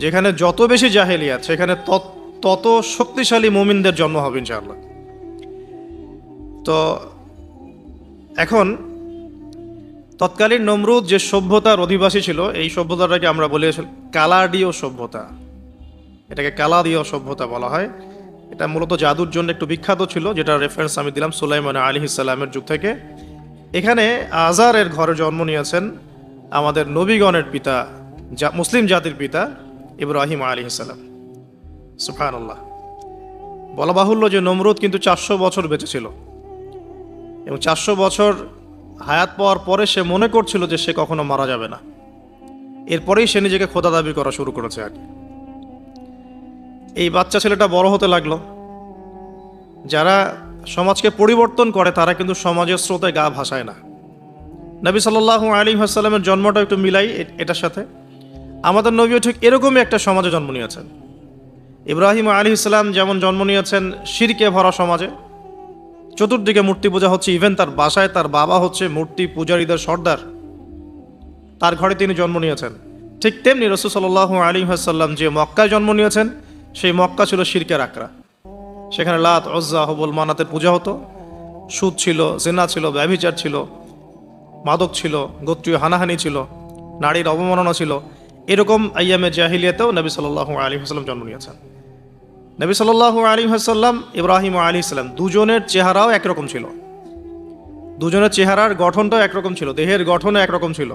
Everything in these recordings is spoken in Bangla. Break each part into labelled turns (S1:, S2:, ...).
S1: যেখানে যত বেশি জাহেলিয়াত সেখানে তত শক্তিশালী মুমিনদের জন্ম হবে ইনশাআল্লাহ। তো এখন তৎকালীন নমরুদ যে সভ্যতার অধিবাসী ছিল, এই সভ্যতাটাকে আমরা বলি কালাডীয় সভ্যতা। এটাকে কালাডীয় সভ্যতা বলা হয়। এটা মূলত জাদুর জন্য একটু বিখ্যাত ছিল, যেটা রেফারেন্স আমি দিলাম সুলাইমান আলাইহিস সালামের যুগ থেকে। এখানে আজারের ঘরে জন্ম নিয়েছেন আমাদের নবীগণের পিতা, মুসলিম জাতির পিতা ইব্রাহিম আলাইহিস সালাম। সুবহানাল্লাহ। বলা বাহুল্য যে নমরুদ কিন্তু 400 বছর বেঁচে ছিল, এবং 400 বছর হায়াত পাওয়ার পরে সে মনে করছিল যে সে কখনো মারা যাবে না। এরপরেই সে নিজেকে খোদা দাবি করা শুরু করেছে আর কি। এই বাচ্চা ছেলেটা বড় হতে লাগলো। যারা সমাজকে পরিবর্তন করে তারা কিন্তু সমাজের স্রোতে গা ভাসায় না। নবী সাল্লাল্লাহু আলাইহি ওয়াসাল্লামের জন্মটা একটু মিলাই এটার সাথে। আমাদের নবীও ঠিক এরকমই একটা সমাজে জন্ম নিয়েছেন। ইব্রাহিম আলাইহিস সালাম যেমন জন্ম নিয়েছেন শিরকে ভরা সমাজে, চতুর্দিকে মূর্তি পূজা হচ্ছে, ইভেন তার বাসায় তার বাবা হচ্ছে মূর্তি পূজারীদের সর্দার, তার ঘরে তিনি জন্ম নিয়েছেন। ঠিক তেমনি রাসূল সাল্লাল্লাহু আলাইহি ওয়াসাল্লাম যে মক্কায় জন্ম নিয়েছেন, সেই মক্কা ছিল শিরকের আকড়া। সেখানে লাত, উজ্জা, হুবল, মানাতের পূজা হতো, সুদ ছিল, জিনা ছিল, ব্যভিচার ছিল, মাদক ছিল, গোত্রীয় হানাহানি ছিল, নারীর অবমাননা ছিল। এরকম আইয়ামে জাহিলিয়াতেও নবী সাল্লাল্লাহু আলাইহি ওয়াসাল্লাম জন্ম নিয়েছেন। নবী সাল্লাল্লাহু আলাইহি ওয়াসাল্লাম ইব্রাহিম আলাইহিস সালাম দুজনের চেহারাও একরকম ছিল, দুজনের চেহারার গঠনটাও একরকম ছিল, দেহের গঠনও একরকম ছিল।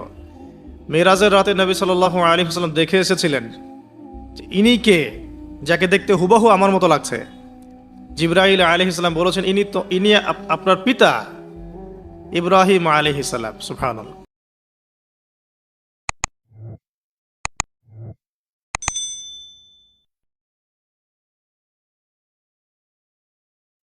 S1: মেরাজের রাতে নবী সাল্লাল্লাহু আলাইহি ওয়াসাল্লাম দেখে এসেছিলেন ইনি কে, যাকে দেখতে হুবহু আমার মতো লাগছে। জিবরাইল আলাইহিস সালাম বলেছেন ইনি আপনার পিতা ইব্রাহিম আলাইহিস সালাম। সুবহানাল্লাহ।